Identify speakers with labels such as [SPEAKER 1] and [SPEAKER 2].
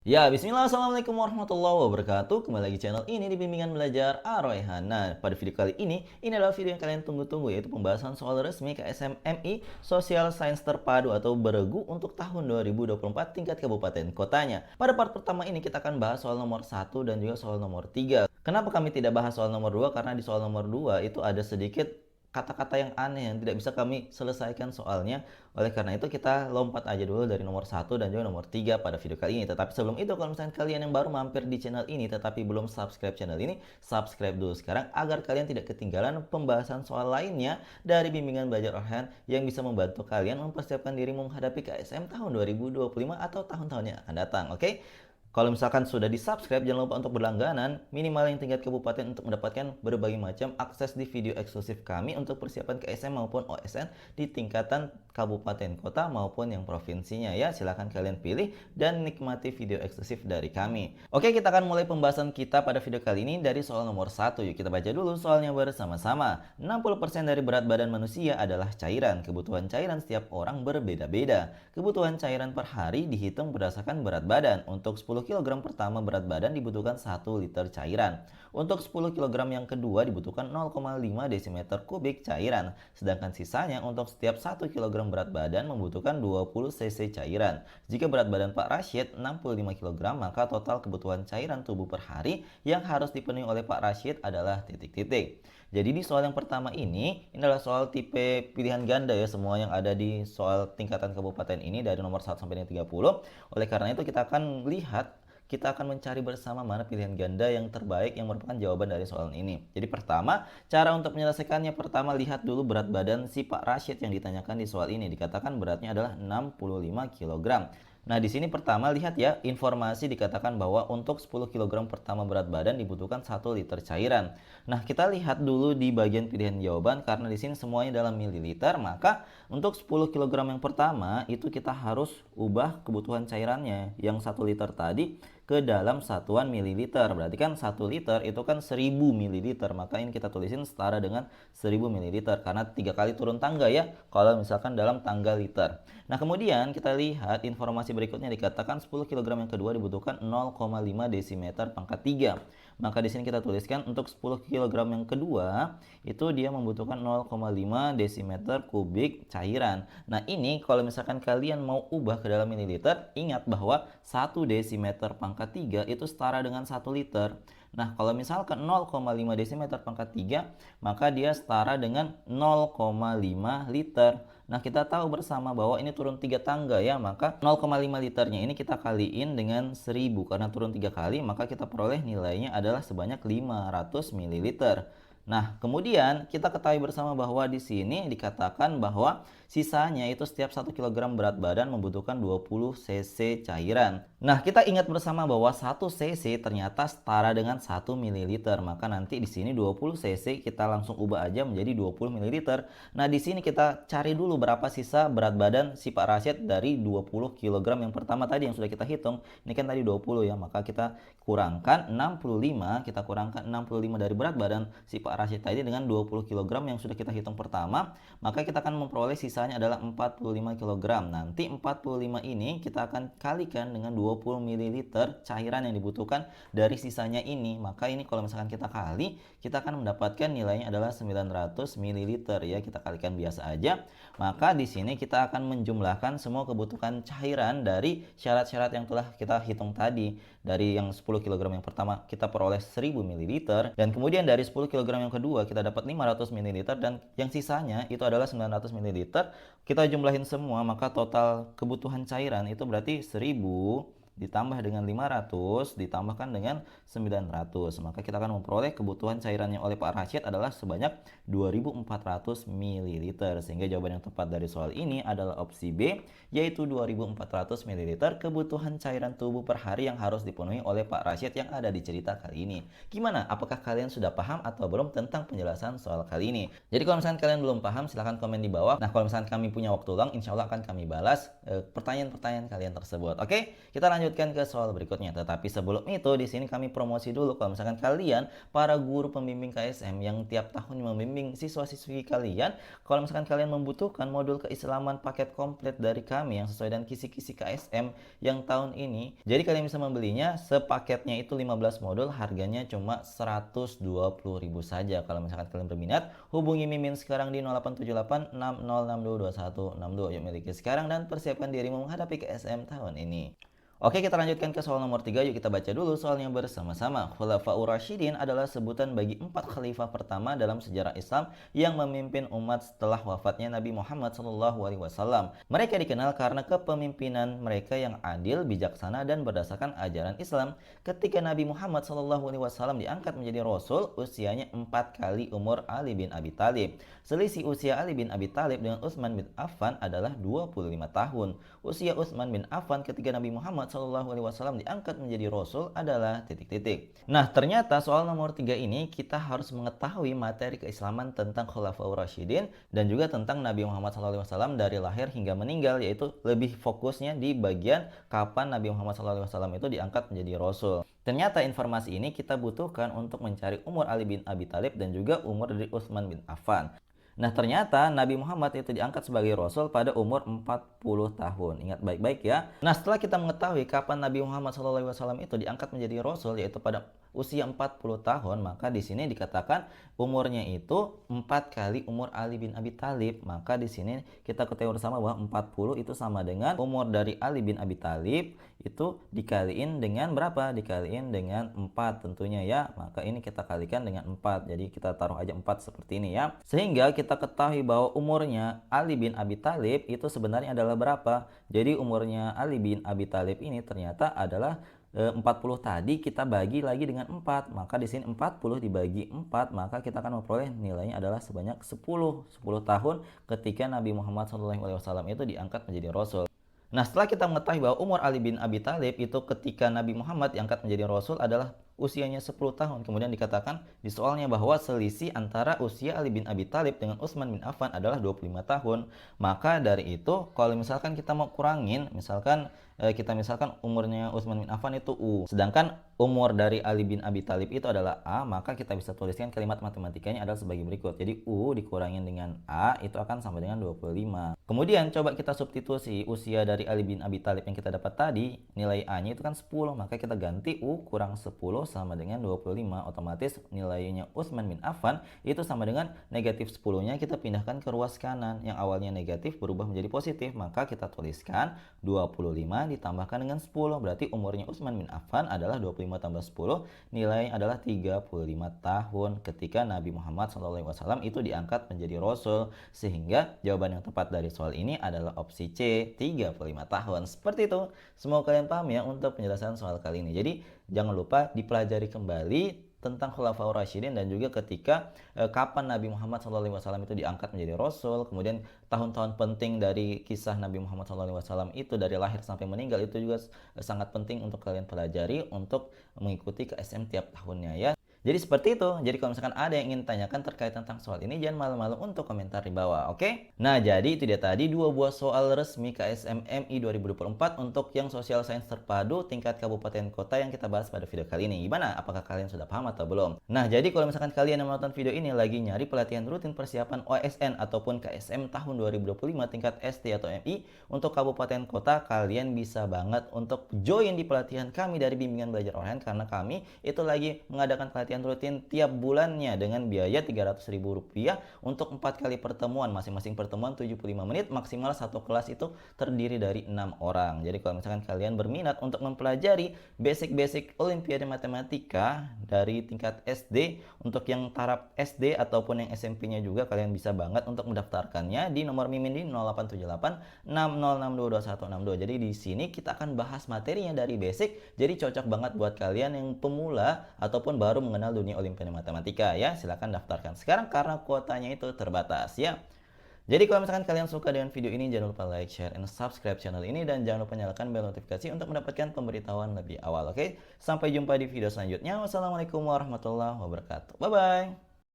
[SPEAKER 1] Ya, bismillah, assalamualaikum warahmatullahi wabarakatuh. Kembali lagi channel ini di Bimbingan Belajar Ar-Rayhan. Nah, pada video kali ini adalah video yang kalian tunggu-tunggu, yaitu pembahasan soal resmi KSMMI Sosial Sains Terpadu atau Beregu untuk tahun 2024 tingkat kabupaten kotanya. Pada part pertama ini kita akan bahas soal nomor 1 dan juga soal nomor 3. Kenapa kami tidak bahas soal nomor 2? Karena di soal nomor 2 itu ada sedikit kata-kata yang aneh yang tidak bisa kami selesaikan soalnya. Oleh karena itu kita lompat aja dulu dari nomor 1 dan juga nomor 3 pada video kali ini. Tetapi sebelum itu, kalau misalnya kalian yang baru mampir di channel ini tetapi belum subscribe channel ini, subscribe dulu sekarang agar kalian tidak ketinggalan pembahasan soal lainnya dari Bimbingan Belajar Online yang bisa membantu kalian mempersiapkan diri menghadapi KSM tahun 2025 atau tahun-tahun yang akan datang. Oke? Kalau misalkan sudah di-subscribe, jangan lupa untuk berlangganan minimal yang tingkat kabupaten untuk mendapatkan berbagai macam akses di video eksklusif kami untuk persiapan KSM maupun OSN di tingkatan kabupaten kota maupun yang provinsinya ya. Silahkan kalian pilih dan nikmati video eksklusif dari kami. Oke, kita akan mulai pembahasan kita pada video kali ini dari soal nomor 1. Yuk kita baca dulu soalnya bersama-sama. 60% dari berat badan manusia adalah cairan. Kebutuhan cairan setiap orang berbeda-beda. Kebutuhan cairan per hari dihitung berdasarkan berat badan. Untuk 10 kg pertama berat badan dibutuhkan 1 liter cairan. Untuk 10 kg yang kedua dibutuhkan 0,5 desimeter kubik cairan. Sedangkan sisanya untuk setiap 1 kg berat badan membutuhkan 20 cc cairan. Jika berat badan Pak Rashid 65 kg, maka total kebutuhan cairan tubuh per hari yang harus dipenuhi oleh Pak Rashid adalah titik-titik. Jadi di soal yang pertama ini adalah soal tipe pilihan ganda ya, semua yang ada di soal tingkatan kabupaten ini dari nomor 1 sampai dengan 30. Oleh karena itu kita akan mencari bersama mana pilihan ganda yang terbaik yang merupakan jawaban dari soal ini. Jadi pertama, cara untuk menyelesaikannya, pertama lihat dulu berat badan si Pak Rashid yang ditanyakan di soal ini. Dikatakan beratnya adalah 65 kg. Nah, di sini pertama lihat ya, informasi dikatakan bahwa untuk 10 kg pertama berat badan dibutuhkan 1 liter cairan. Nah, kita lihat dulu di bagian pilihan jawaban karena di sini semuanya dalam mililiter, maka untuk 10 kg yang pertama itu kita harus ubah kebutuhan cairannya yang 1 liter tadi ke dalam satuan mililiter. Berarti kan 1 liter itu kan 1000 mililiter. Maka ini kita tulisin setara dengan 1000 mililiter karena 3 kali turun tangga ya kalau misalkan dalam tangga liter. Nah, kemudian kita lihat informasi berikutnya, dikatakan 10 kg yang kedua dibutuhkan 0,5 desimeter pangkat 3. Maka di sini kita tuliskan untuk 10 kg yang kedua itu dia membutuhkan 0,5 desimeter kubik cairan. Nah, ini kalau misalkan kalian mau ubah ke dalam mililiter, ingat bahwa 1 desimeter pangkat 3 itu setara dengan 1 liter. Nah, kalau misalkan 0,5 desimeter pangkat 3, maka dia setara dengan 0,5 liter. Nah, kita tahu bersama bahwa ini turun 3 tangga ya, maka 0,5 liternya ini kita kaliin dengan 1000. Karena turun 3 kali, maka kita peroleh nilainya adalah sebanyak 500 ml. Nah, kemudian kita ketahui bersama bahwa di sini dikatakan bahwa sisanya itu setiap 1 kg berat badan membutuhkan 20 cc cairan. Nah, kita ingat bersama bahwa 1 cc ternyata setara dengan 1 ml. Maka nanti di sini 20 cc kita langsung ubah aja menjadi 20 ml. Nah, di sini kita cari dulu berapa sisa berat badan si Pak Rashid dari 20 kg yang pertama tadi yang sudah kita hitung. Ini kan tadi 20 ya, maka kita kurangkan 65, kita kurangkan 65 dari berat badan si Pak Rashid tadi dengan 20 kg yang sudah kita hitung pertama, maka kita akan memperoleh sisanya adalah 45 kg. Nanti 45 ini kita akan kalikan dengan 20 ml cairan yang dibutuhkan dari sisanya ini. Maka ini kalau misalkan kita kali, kita akan mendapatkan nilainya adalah 900 ml ya. Kita kalikan biasa aja. Maka di sini kita akan menjumlahkan semua kebutuhan cairan dari syarat-syarat yang telah kita hitung tadi. Dari yang 10 kg yang pertama kita peroleh 1000 ml, dan kemudian dari 10 kg yang kedua kita dapat 500 ml, dan yang sisanya itu adalah 900 ml. Kita jumlahin semua, maka total kebutuhan cairan itu berarti 1000 ditambah dengan 500 ditambahkan dengan 900. Maka kita akan memperoleh kebutuhan cairannya oleh Pak Rashid adalah sebanyak 2400 ml. Sehingga jawaban yang tepat dari soal ini adalah opsi B, yaitu 2400 ml kebutuhan cairan tubuh per hari yang harus dipenuhi oleh Pak Rashid yang ada di cerita kali ini. Gimana? Apakah kalian sudah paham atau belum tentang penjelasan soal kali ini? Jadi kalau misalkan kalian belum paham, silahkan komen di bawah. Nah, kalau misalkan kami punya waktu luang, insya Allah akan kami balas pertanyaan-pertanyaan kalian tersebut. Oke, kita lanjut lanjutkan ke soal berikutnya. Tetapi sebelum itu, di sini kami promosi dulu kalau misalkan kalian para guru pembimbing KSM yang tiap tahun membimbing siswa-siswi kalian, kalau misalkan kalian membutuhkan modul keislaman paket komplit dari kami yang sesuai dengan kisi-kisi KSM yang tahun ini, jadi kalian bisa membelinya sepaketnya itu 15 modul, harganya cuma 120.000 saja. Kalau misalkan kalian berminat, hubungi Mimin sekarang di 0878 6062 2162. Yuk miliki sekarang dan persiapkan dirimu menghadapi KSM tahun ini. Oke, kita lanjutkan ke soal nomor 3. Yuk kita baca dulu soalnya bersama-sama. Khulafaur Rasyidin adalah sebutan bagi 4 khalifah pertama dalam sejarah Islam yang memimpin umat setelah wafatnya Nabi Muhammad SAW. Mereka dikenal karena kepemimpinan mereka yang adil, bijaksana, dan berdasarkan ajaran Islam. Ketika Nabi Muhammad SAW diangkat menjadi Rasul, usianya 4 kali umur Ali bin Abi Thalib. Selisih usia Ali bin Abi Thalib dengan Utsman bin Affan adalah 25 tahun. Usia Utsman bin Affan ketika Nabi Muhammad SAW diangkat menjadi Rasul adalah titik-titik. Nah, ternyata soal nomor 3 ini kita harus mengetahui materi keislaman tentang Khulafaur Rasyidin dan juga tentang Nabi Muhammad SAW dari lahir hingga meninggal, yaitu lebih fokusnya di bagian kapan Nabi Muhammad SAW itu diangkat menjadi Rasul. Ternyata informasi ini kita butuhkan untuk mencari umur Ali bin Abi Thalib dan juga umur dari Utsman bin Affan. Nah, ternyata Nabi Muhammad itu diangkat sebagai Rasul pada umur 40 tahun. Ingat baik-baik ya. Nah, setelah kita mengetahui kapan Nabi Muhammad SAW itu diangkat menjadi Rasul, yaitu pada usia 40 tahun, maka di sini dikatakan umurnya itu 4 kali umur Ali bin Abi Thalib. Maka di sini kita ketahui bersama bahwa 40 itu sama dengan umur dari Ali bin Abi Thalib itu dikaliin dengan berapa? Dikaliin dengan 4 tentunya ya. Maka ini kita kalikan dengan 4. Jadi kita taruh aja 4 seperti ini ya. Sehingga kita ketahui bahwa umurnya Ali bin Abi Thalib itu sebenarnya adalah berapa? Jadi umurnya Ali bin Abi Thalib ini ternyata adalah 40 tadi kita bagi lagi dengan 4. Maka di sini 40 dibagi 4, maka kita akan memperoleh nilainya adalah sebanyak 10 tahun ketika Nabi Muhammad SAW itu diangkat menjadi Rasul. Nah, setelah kita mengetahui bahwa umur Ali bin Abi Thalib itu ketika Nabi Muhammad diangkat menjadi Rasul adalah usianya 10 tahun. Kemudian dikatakan di soalnya bahwa selisih antara usia Ali bin Abi Thalib dengan Utsman bin Affan adalah 25 tahun. Maka dari itu, kalau misalkan kita mau kurangin, misalkan kita umurnya Utsman bin Affan itu U, sedangkan umur dari Ali bin Abi Thalib itu adalah A, maka kita bisa tuliskan kalimat matematikanya adalah sebagai berikut. Jadi U dikurangin dengan A itu akan sama dengan 25. Kemudian coba kita substitusi usia dari Ali bin Abi Thalib yang kita dapat tadi, nilai A-nya itu kan 10, maka kita ganti U kurang 10 sama dengan 25. Otomatis nilainya Utsman bin Affan itu sama dengan negatif 10-nya kita pindahkan ke ruas kanan. Yang awalnya negatif berubah menjadi positif, maka kita tuliskan 25 ditambahkan dengan 10. Berarti umurnya Utsman bin Affan adalah 25 tambah 10, nilainya adalah 35 tahun ketika Nabi Muhammad SAW itu diangkat menjadi Rasul. Sehingga jawaban yang tepat dari soal ini adalah opsi C, 35 tahun. Seperti itu. Semoga kalian paham ya untuk penjelasan soal kali ini. Jadi jangan lupa dipelajari kembali tentang Khulafaur Rasyidin dan juga ketika kapan Nabi Muhammad SAW itu diangkat menjadi Rasul. Kemudian tahun-tahun penting dari kisah Nabi Muhammad SAW itu dari lahir sampai meninggal itu juga sangat penting untuk kalian pelajari untuk mengikuti KSM tiap tahunnya ya. Jadi seperti itu. Jadi kalau misalkan ada yang ingin tanyakan terkait tentang soal ini, jangan malu-malu untuk komentar di bawah, oke? Nah, jadi itu dia tadi 2 buah soal resmi KSM MI 2024 untuk yang Social Science terpadu tingkat kabupaten kota yang kita bahas pada video kali ini. Gimana? Apakah kalian sudah paham atau belum? Nah, jadi kalau misalkan kalian yang menonton video ini lagi nyari pelatihan rutin persiapan OSN ataupun KSM tahun 2025 tingkat SD atau MI untuk kabupaten kota, kalian bisa banget untuk join di pelatihan kami dari Bimbingan Belajar Online karena kami itu lagi mengadakan pelatihan rutin tiap bulannya dengan biaya Rp300.000 untuk 4 kali pertemuan, masing-masing pertemuan 75 menit, maksimal satu kelas itu terdiri dari 6 orang. Jadi kalau misalkan kalian berminat untuk mempelajari basic-basic Olimpiade Matematika dari tingkat SD, untuk yang taraf SD ataupun yang SMP-nya juga kalian bisa banget untuk mendaftarkannya di nomor Mimin di 0878 6062 2162. Jadi di sini kita akan bahas materinya dari basic, jadi cocok banget buat kalian yang pemula ataupun baru mengenal dunia Olimpiade Matematika ya. Silahkan daftarkan sekarang karena kuotanya itu terbatas ya. Jadi kalau misalkan kalian suka dengan video ini, jangan lupa like, share, and subscribe channel ini, dan jangan lupa nyalakan bel notifikasi untuk mendapatkan pemberitahuan lebih awal. Oke, sampai jumpa di video selanjutnya. Wassalamualaikum warahmatullahi wabarakatuh. Bye bye.